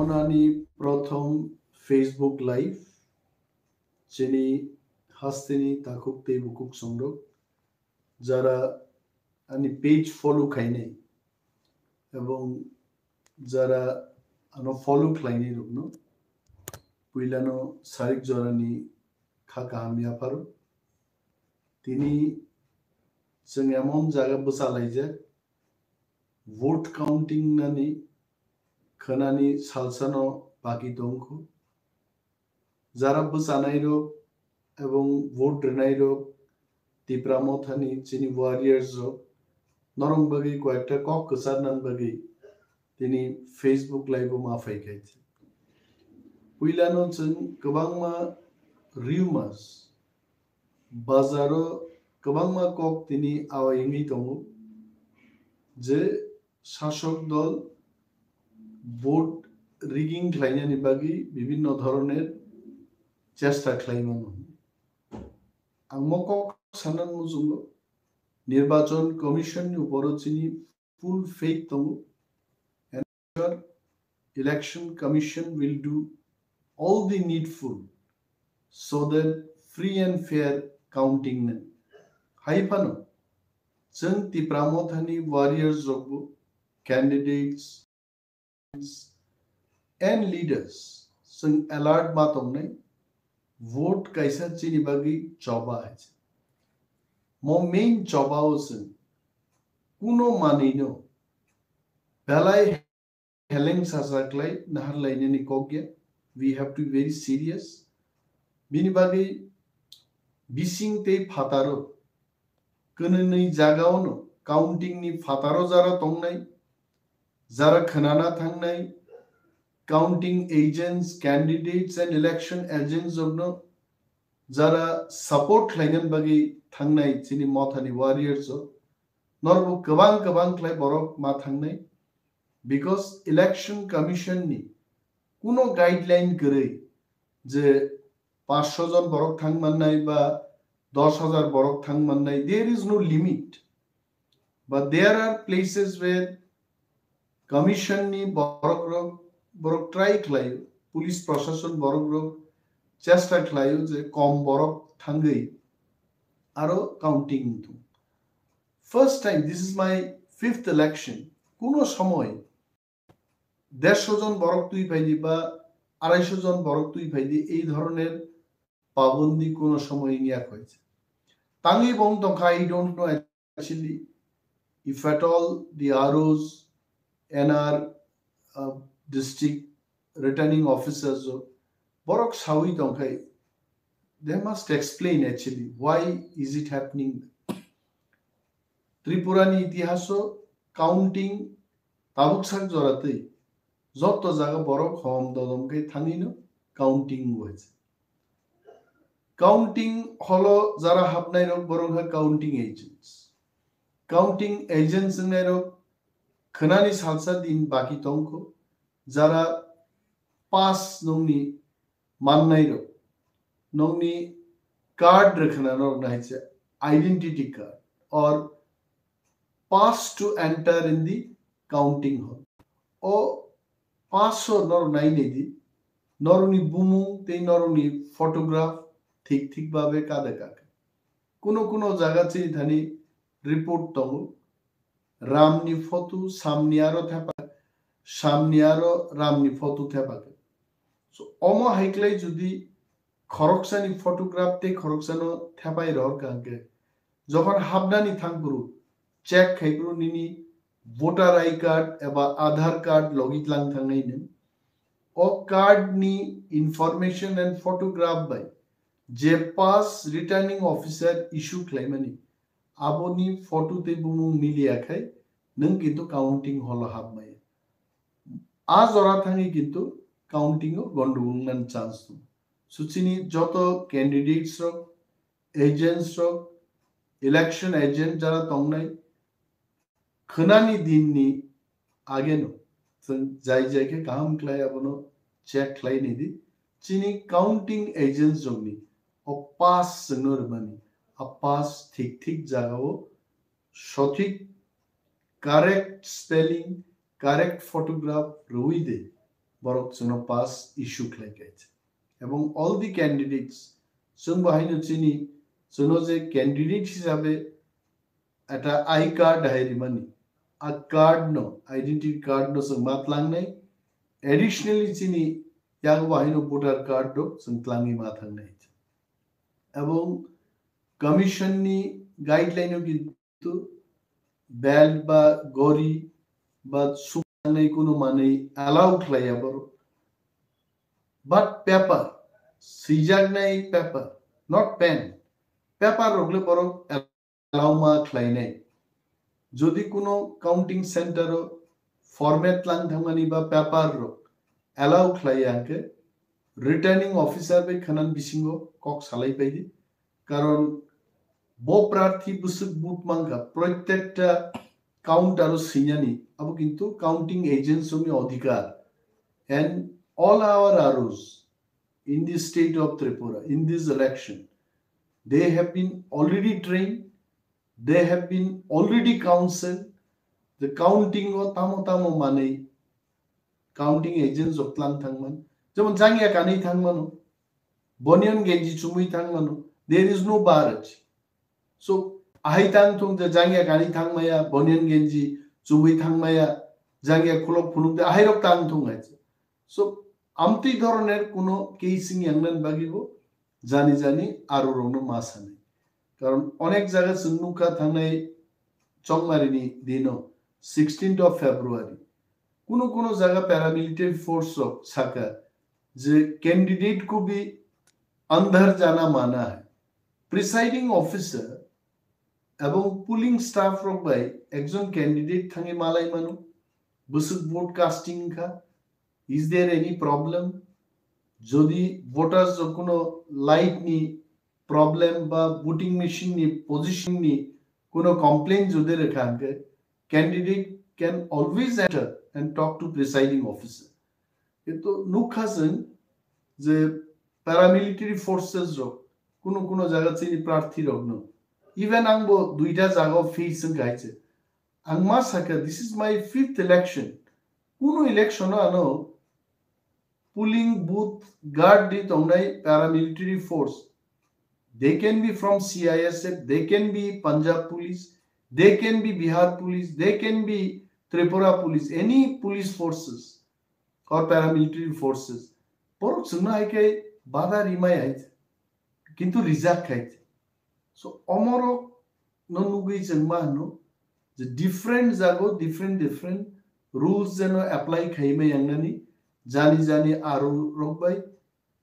অনানি প্রথম Facebook live যিনি হাস্তেনি তাকুকতে বুকুক সংরক যারা আনি পেজ ফলো খাইনে এবং যারা আনো ফলো খাইনে রুকনো পুইলানো সারিক জরানি খাকা হামিয়া পারো তিনি जों एमन जागा बसालायजे vote counting नानि खोनानि सालसानो बाकी दंखो जारा बसानाय रक एवं vote रेनाय रक तिप्रामथानि चिनि warriors रक नरम बगै कयेकटा कक कसार नान बगै तिनि फेसबुक लाइव मा फायखायছে पुइलानो जों गोबांमा rumors बाजारो गोबांमा कक तिनि आवायङै दङ जे শাসক দল ভোট রিগিং খাইনানি বাগি বিভিন্ন ধরনের চেষ্টা খাইমানো আং মকক সানান মুজুঙ্গ নির্বাচন কমিশনनि উপর চিনি ফুল fake দङ and election commission will do all the needful so that free and fair counting हाइफानो जों तिप्रामथानि warriors रगबो candidates and leaders जों alert मातंगनै vote काइसा चिनि बागै जबा है मो मेन जबाओ जों कुनो मानिनो बेलाय हेलें सासाक्लाय नाहरलायनि कगया we have to be very serious बिनि बागै बिसिं ते फातारो कननै जागावनो काउंटिंग नि फातारो जारा तंनाय जारा खोनाना थांनाय counting agents candidates and election agents जनो जारा सपोर्ट खायगोन बागै थांनाय चिनि मथानि वारियर्स नरबो गोबां गोबां क्लाय बरक मा थांनाय बिकज इलेक्शन कमिशन नि कुनो गाइडलाइन गरै जे 500 जन बरक थांमाननाय बा 10,000 बरक थांमाननाय there is no limit but there are places where commission ni borok try khlayo police प्रशासन borok चेष्टा khlayo je kom borok thangai aro counting tu first time this is my 5th election kuno samoy 150 John borok tui paidi ba 250 John borok tui paidi ei dhoroner পাবন্দি কোন সময় নিয়া হয়েছে তাঙ্গি বং তখা I don't know actually if at all the ROs NR district returning officers borok sawi tongkai they must explain actually why is it happening ত্রিপুরানি ইতিহাসও counting তাবুকসাক জরাতেই যত জায়গা বরক হম দদমকে থানিনো counting হয়েছে counting hello जरा हाबनाय रक बरंग काउंटिंग एजेंट्स ने रक खनानि सालसा दिन बाकी तंको जरा पास नंगनि माननाय रक नंगनि कार्ड रखना रक नायचे identity card or pass to enter in the counting hall ओ पास नर नायने दी नरनि बुमु ते नरनि फोटोग्राफ ठीक ठीक भावे कादे काके कुनो कुनो जागा चाहिँ धनी रिपोर्ट तंगु रामनी फोटो सामनियारो थेपा सामनियारो रामनी फोटो थेपाके सो अमो हाइक्लाई जुदी खरकसानी फोटोग्राफ ते खरकसानो थेपाइ रहर काके जखन हाबनानी थांगुरु चेक खाइगुरु निनी वोटर आई कार्ड एबा आधार कार्ड लगित लांग थांनायनो ओ कार्ड नि इनफॉरमेशन एंड फोटोग्राफ बाय जे पास रिटर्निंग ऑफिसर इशू क्लेमनी आबोनी फोटो ते बुमु मिलियाखाय नों किन्तु काउंटिंग हल हाबमाय आ जरा थांगी किन्तु काउंटिंग गंडगोल चांस दं सुचिनी जत कैंडिडेट्स रक एजेंट्स रक इलेक्शन एजेंट जरा तंगनाय खोनानि दिननि आगेनो जों जाय जायके गाहाम क्लाय आबोनो चेक क्लायनि दि चिनी काउंटिंग एजेंट्स जोंनि पास जोंनो पास ठीक ठीक जागाओ सठिक करेक्ट स्पेलिंग करेक्ट फोटोग्राफ रुई दे borok jono pass issue khlaikait ebong all the candidates जों बाहायनो चिनि जोनो जे कैंडिडेट हिसाबै एटा आई कार्ड हायरिमानि आ कार्ड नो आइडेंटिटी कार्ड नो जों मातलांनाय एडिशनली चिनि याग बाहायनो वोटार कार्ड दो जों क्लांगि माथांनाय एबं कमिशन नि गाइडलाइन नो किन्तु बेल्ट बा गरी बा सुनाय कुनो माने अलाउ खालाया बर but paper sijagnai paper not pen paper rogle borok allow ma khlainai jodi kuno counting center format lang thamani ba paper ro allow khlaiyanke returning officer be khanan bisingo kok salai paidi karon bo prarthi busuk but manga prottekta count aro sinyani abo kintu counting agents omi adhikar and all our arrows in the state of Tripura, in this election, they have been already trained, they have been already counseled, the counting of tamo mane, counting agents of Tlang Thangman, Jaman Jangya Kani Thangmano, Bonyan Genji Chumui Thangmano, there is no barrage. So, Ahitang Tung the Jangya Kani Thangmaya, Bonyan Genji, Chumui Thangmaya, Jangya Kulok Punuk, the Ahirok Tang Tung. So, Amati ধরনের কোনো casing ইয়াংনান বাগিবো জানি জানি আরো রংনো মাসানি কারণ অনেক জায়গা সুন্নুকা থানায় চংমারিনি দিনো 16th of February কোনো জায়গা প্যারামিলিটারি ফোর্স ছাকা যে ক্যান্ডিডেট কো ভি अंदर जाना माना है প্রিসাইডিং অফিসার এবং পুলিং স্টাফ রক বাই একজন ক্যান্ডিডেট থাঙ্গে মালাই মানো বুসুক ভোট কাস্টিং খা Is there any problem? Jodi voters kono light ni problem ba voting machine ni position ni kono complaint jodi rekhanke candidate can always enter and talk to presiding officer. Eto nukhasen je paramilitary forces ro kono jaga chini prarthi rogno even angbo duita jaga face gaiche angma saka this is my 5th election kono election ano pulling booth guard the tongnai paramilitary force they can be from CISF they can be Punjab police they can be Bihar police they can be Tripura police any police forces or paramilitary forces porok suna aikai bada rimai ait kintu rizak khait so omoro no nugui jengma no the different jago different rules jeno apply khaime yangnani জানি জানি আরো রকবাই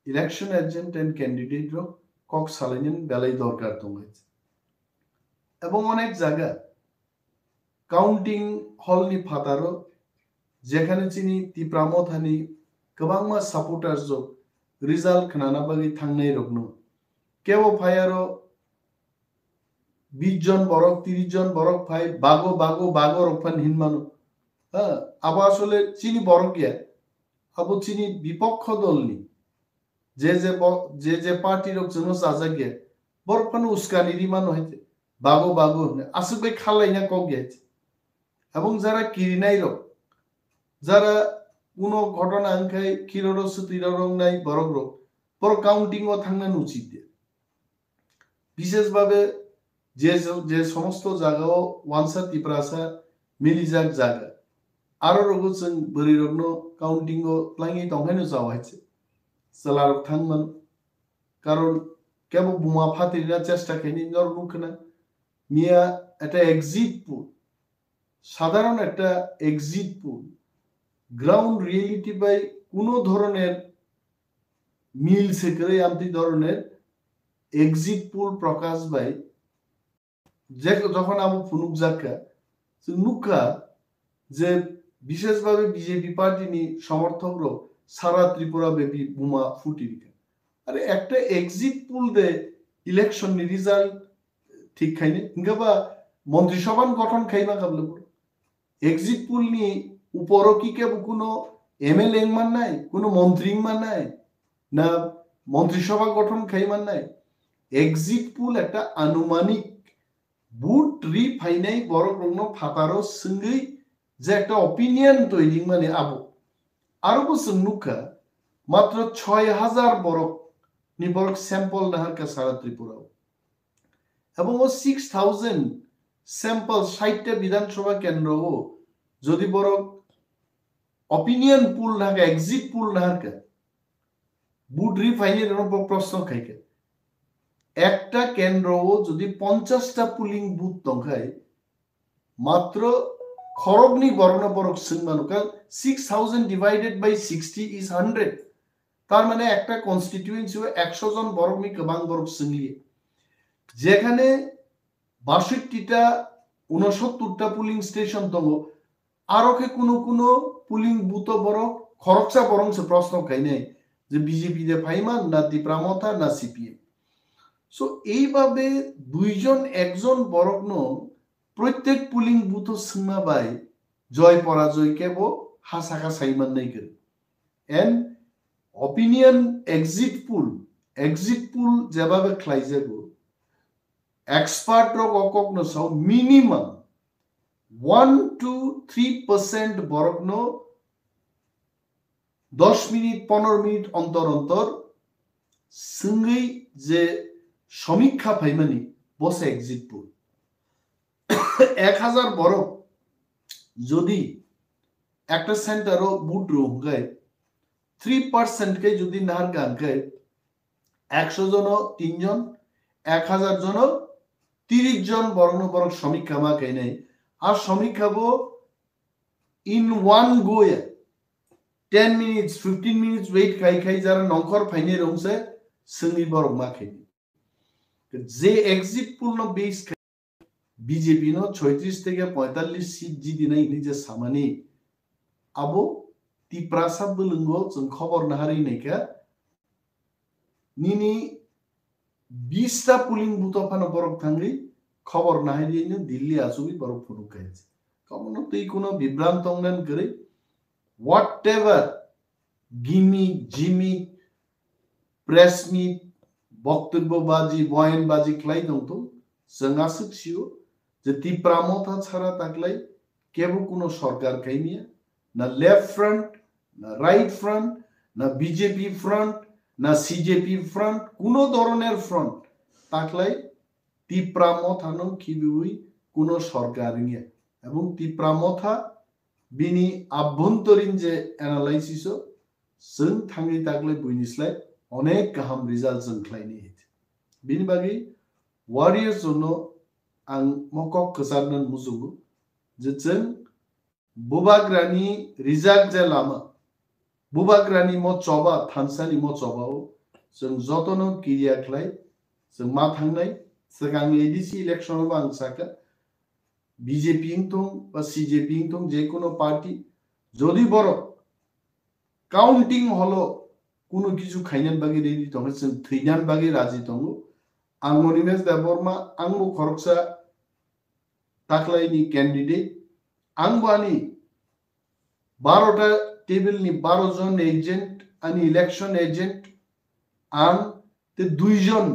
election agent and candidate রক কক সালাইন বেলাই দরকার দঙ্গাইছে এবং অনেক জায়গা কাউন্টিং হল নি ফাতারো যেখানে চিনি তিপ্রামথানি गोबांमा সাপোর্টার জক রিজাল্ট খানানা বাগি থাংনাই রকনো কেও ফায়ারো 20 জন বরক 30 জন বরক ফাই বাগো রকফান হিনমানো হ্যাঁ আবার আসলে চিনি বরক গিয়া अब चिनी विपक्ष दल नि जे पार्टी रक जोनो जाजा गे बरफान उस्कानि रिमान हयते बागो आसुबै खालाइना क गेছে এবং যারা কিরিনাই রক যারা কোনো ঘটনা আনখাই কিরর সুতিররং নাই বরক রক পর কাউন্টিং ও থাংনা উচিত বিশেষ ভাবে যে সমস্ত জায়গাও ওয়ানসা তিপ্রাসা মিলিজাক জায়গা আরো রগছন বরি রগনো কাউন্টিং ও প্লাঙ্গি তংহাইনো যাওয়াইছে সালারক থাংমান কারণ কেবল বুমা ফাতিরা চেষ্টা খাইনি নর মুখনা মিয়া একটা এক্সিট পুল সাধারণ একটা এক্সিট পুল গ্রাউন্ড রিয়েলিটি বাই কোনো ধরনের মিল সেকরে আমতি ধরনের এক্সিট পুল প্রকাশ বাই যে যখন আবু ফুনুক জাকা নুকা যে বিশেষভাবে বিজেপি পার্টি নি সমর্থকর সারা ত্রিপুরা ব্যাপী বোমা ফুটিরিকা আরে একটা এক্সিট পুল দে ইলেকশন নি রিজাল্ট ঠিক খাইনে হিংগাবা মন্ত্রিসভা গঠন খাইবা কাবলে এক্সিট পুল নি উপর কি কে কোনো এমএলএ মান নাই কোনো মন্ত্রী মান নাই না মন্ত্রিসভা গঠন খাইমান নাই এক্সিট পুল একটা আনুমানিক বুট রিফাইনাই বড় রংনো ফাতারো সঙ্গেই যে একটা অপিনিয়ন তৈরি মানে আরো বছর নুকা মাত্র 6000 বরক নি বরক স্যাম্পল নাহার কা সারা ত্রিপুরাও এবং ও 6000 স্যাম্পল 60টা বিধানসভা কেন্দ্র ও যদি বরক অপিনিয়ন পুল নাহার এক্সিট পুল নাহার কা বুট রিফাইনের প্রশ্ন খাইকে একটা কেন্দ্র ও যদি 50টা পুলিং বুথ দংখায় মাত্র খরগনি বর্ণ বরক সিংমানুকা 6000 ডিভাইডেড বাই 60 ইজ 100 তার মানে একটা কনস্টিটিউয়েন্সি 100 জন বরকনি গোবাং বরক সিংলিয়ে যেখানে 62টা 69টা পুলিং স্টেশন দङ আরোকে কোনো পুলিং বুথ বরক খরকসা বরংসে প্রশ্ন খাইনাই যে বিজেপি দে ফাইমান না ত্রিপুরামথা না সিপিএম সো এইভাবে দুইজন একজন বরকন প্রত্যেক পুলিং বুথ সিংমা বাই জয় পরাজয় কেব হাসাকা সাইমান নাই করে এন্ড অপিনিয়ন এক্সিট পুল যেভাবে খাইজাব এক্সপার্ট রক অকগ্ন সাও মিনিমাম 1 to 3% বরকন 10 মিনিট 15 মিনিট অন্তর অন্তর সিঙ্গি যে সমীক্ষা ফাইমানি বসে এক্সিট পুল 1000 বরক যদি একটা সেন্টারও বুট রোগায় 3% কে যদি নাহার গানকায় 100 জন 3 জন 1000 জন 30 জন বরণ বরক সমীক্ষা মা খাই নাই আর সমীক্ষাবো in one go 10 minutes 15 minutes wait খাই যারা নংখর ফাইনে রংসে সিঙ্গি বরক মা খাই যে এক্সিট পুল ন বেস বিজেপি নো 36 থেকে 45 সিট জিদি নাই নিজে সামানি আবো তিপ্রাসাদ বলঙ্গো जों খবর নাহারি নাইকা নিনি 20টা পুলিং বুথ ফানো বরক থাঙ্গি খবর নাহারি নে দিল্লি আসুবি বরক ফুরু কাইছে কমনো তুই কোনো বিভ্রান্ত অঙ্গন করে হোয়াটএভার জিমি প্রেস মিট বক্তব্যবাজি বয়ানবাজি খাই দं তো जों आसुखियो যে ত্রিপুরামথা ছাড়া তাকলাই কেবল কোনো সরকার খাইনিয়া না লেফট ফ্রন্ট না রাইট ফ্রন্ট না বিজেপি ফ্রন্ট না সিজেপি ফ্রন্ট কোনো ধরনের ফ্রন্ট তাকলাই ত্রিপুরামথানো খিবুই কোনো সরকার নিয়া এবং ত্রিপুরামথা বিনি আভ্যন্তরীণ যে অ্যানালাইসিস जों थाङै তাকলাই বইনিসলাই অনেক গাহাম রিজাল্ট जों খাইনি বিনি বাগै ওয়ারিয়ার্স জন্য आं मकक खसारन मुजुगु जे जों बुबाग्रानि रिजाल्ट जे लामा बुबाग्रानि म चबा थानसानि म चबाव जों जतनो किरिया खलाय जों मा थांनाय सिगां एडिसि इलेक्शन आव आं साका बीजेपी इंथं बा सीजेपी इंथं जे कोनो पार्टी जदि बर काउंटिंग हलो कोनो किछु खाइनान बागै रेडि दङ जों थैनान बागै राजि दङ आं मनिमेश देबरमा आंबो खरकसा ताकलाइनि कैंडिडेट आंबानी 12टा टेबलनि 12 जन एजेंट अनि इलेक्शन एजेंट आं ते 2 जन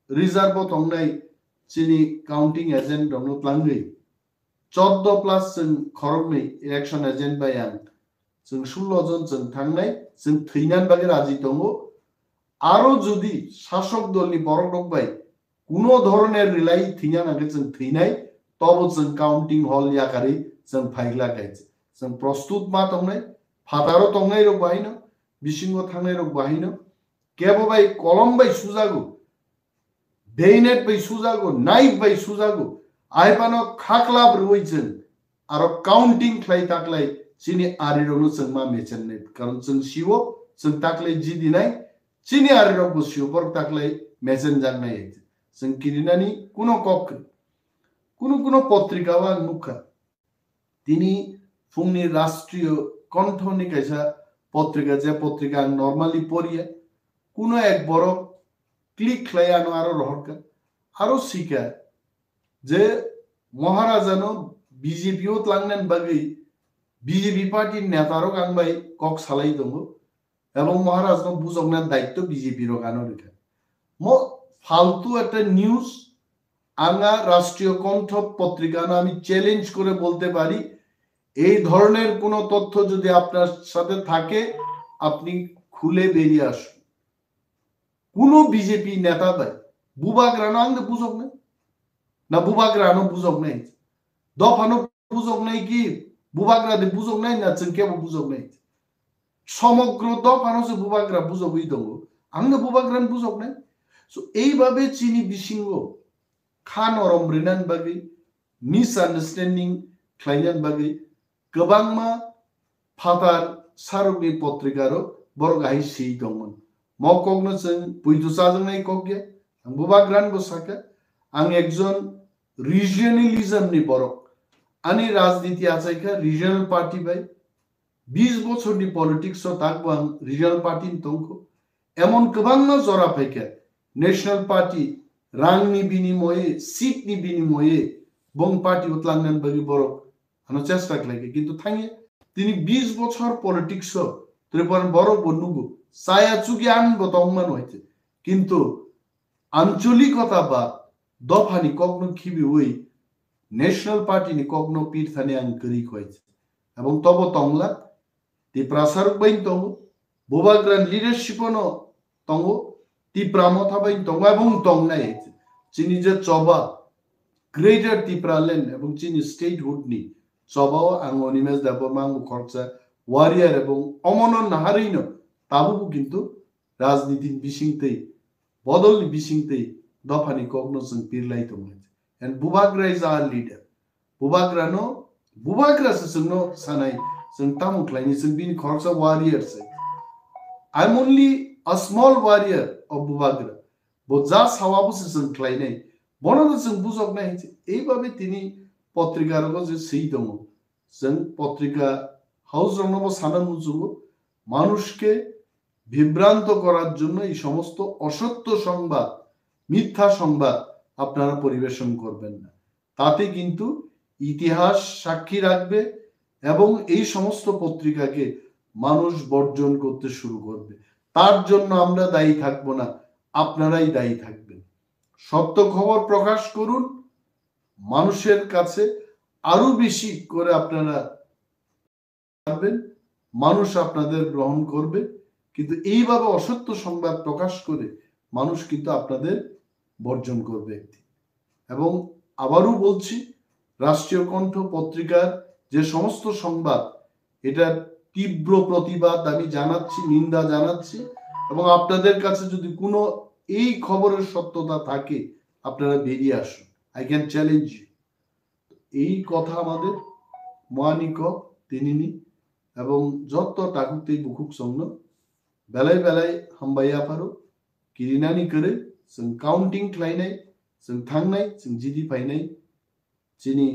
रिजर्व दंनाय चिनि काउंटिंग एजेंट दङ प्लांगै 14 प्लस जों खरकनि इलेक्शन एजेंट बाय आं जों 16 जन जों थांनाय जों थैनान बागै राजि दङ आरो जुदि शासक दलनि बरक दंबाय कोनो धरনের रिलाई थैना नागे जों थैनाय तब जों काउंटिंग हॉल याकारि जों फाइगला गाइज जों प्रस्तुत मा दंनाय फातारो दंनाय रक बाहायनो बिसिंगो थांनाय रक बाहायनो केबो बाय कलम बाय सुजागो बेनेट बाय सुजागो नाइफ बाय सुजागो आइपानो खाखला ब्रुइ जों आरो काउंटिंग खलाय ताकलाय सिनि आरिरनो जों मा मेचेननाय कारण जों सिवो जों ताकलाय जि दिनाय सिनि आरिरनो सिवो बर ताकलाय मेचेन जानाय जों किरिनानि कोनो कक কোনো পত্রিকাও आं नुखा তিনি फुंनि राष्ट्रीय कण्ठनि कायसा पत्रिका जे पत्रिका आं नर्माली पढ़िया कोनो एक बरक क्लिक खालायानो आरो रहरका आरो सिका जे महाराजानो बीजेपीओ लांनान बागै बीजेपी पार्टी नेतारो आंबाय कक सालाय दङ এবং महाराजनो बुजगनान दायित्व बीजेपी रो गानो रेखा म फालतू একটা নিউজ आंगा राष्ट्रीय कण्ठ पत्रिका ना आमी चैलेंज करे बोलते पारी এই ধরনের কোনো তথ্য যদি আপনার সাথে থাকে আপনি খুলে বেরিয়ে আসুন। কোনো বিজেপি নেতা দেয় বুবাগ্রানো আঙ্গে বুঝক নাই না বুবাগ্রানো বুঝক নাই দফানো বুঝক নাই কি বুবাগ্রাদে বুঝক নাই না চেংকেবো বুঝক নাই সমগ্র দফানো সে বুবাগ্রা বুঝকই দङ আঙ্গে বুবাগ্রান বুঝক নাই। সো এইভাবে চিনি বিসিঙ্গ খাन अरम रिनान बागै मिसआन्डारस्टेन्डिं खालायनान बागै गोबांमा फादार सारुगनि पत्रिकारो बरगाहाय सि दंमोन मकगनो जों बुइदुसाजों नाय कगगे आं बुबाग्रान बसाका आं एकजन रिजियनेलिज्मनि बरक आंनि राजनीति आचायखा रिजियनल पार्टी बाय 20 बछरनि पलिटिक्स ताकबो आं रिजियनल पार्टी दंखो एमन गोबांमा जरा फायखा नेशनल पार्टी रांनि बिनिमये सीटनि बिनिमये बं पार्टी उतलांगनान बागै बरक आनो चेष्टा खालायखा किन्तु थाङे তিনি 20 বছর পলিটিক্স ত্রিপুরান বড় বনুগু সায়া চুকি আন বতংমান হইতে কিন্তু আঞ্চলিকতা বা দফানি কগ্ন খিবি ওই ন্যাশনাল পার্টি নি কগ্ন পীরথানি আং গরি হইছে এবং তব তংলা তি প্রাসারক বাইন তং বোবাগ্রান লিডারশিপ ন তং তি প্রামথা বাইন তং এবং তংনাই হইছে চিনি যে চবা গ্রেটার ত্রিপুরাল্যান্ড এবং চিনি স্টেটহুড নি চবাও আং অনিমেজ দাবো মাঙ্গু খরচা ওয়ারিয়ার এবং অমনন নাহারিনো তাবুকু কিন্তু রাজনীতির বিসিংতেই বদলনি বিসিংতেই দফানি কগ্নো जों पिरलाई दंमोन and Bubagra is our leader बुबाग्रानो बुबाग्रा जोंनो सानाय जों तामुख्लायनि जों बिनि खरचा warriors I am only a small warrior of Bubagra बोजा सावाबो जों ख्लायनाय बनो जों बुजकनाय এইভাবে তিনি पत्रिकार जो सही दङ जों पत्रिका हाउस रंगबो साना मुजुगो মানুষকে বিভ্রান্ত করার জন্য এই সমস্ত অসত্য সংবাদ মিথ্যা সংবাদ আপনারা পরিবেশন করবেন না তাতে কিন্তু ইতিহাস সাক্ষী রাখবে এবং এই সমস্ত পত্রিকাকে মানুষ বর্জন করতে শুরু করবে তার জন্য আমরা দায়ী থাকব না আপনারাই দায়ী থাকবেন সত্য খবর প্রকাশ করুন মানুষের কাছে আরো বেশি করে আপনারা পারবেন মানুষ আপনাদের গ্রহণ করবে কিন্তু এইভাবে অসত্য সংবাদ প্রকাশ করে মানুষ কিন্তু আপনাদের বর্জন করবে এবং আবারও বলছি রাষ্ট্রীয় কণ্ঠ পত্রিকার যে সমস্ত সংবাদ এটার তীব্র প্রতিবাদ আমি জানাচ্ছি নিন্দা জানাচ্ছি এবং আপনাদের কাছে যদি কোনো এই খবরের সত্যতা থাকে আপনারা বেরিয়ে আসুন আই ক্যান চ্যালেঞ্জ ইউ এই কথা আমাদের মহানিক তিনিনি এবং যত টাকুতে বুকুক সঙ্গ বেলায় বেলায় হামবাইয়া পারো কিরিনানি করে जों काउंटिंग खालायनाय जों थांनाय जों जिदि फायनाय जिनि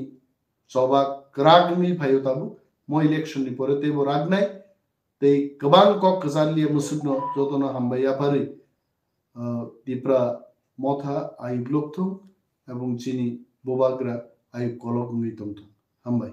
सभा ग्रागनि फायो ताबु म इलेक्शन नि परे तेबो रागनाय ते गोबां कक गजालिया मुसुगनो जतनो हामबाया पारे दिप्रा मथा आइ ब्लकथु এবং जिनि बोबाग्रा आइ कलक नितंथ हामबाय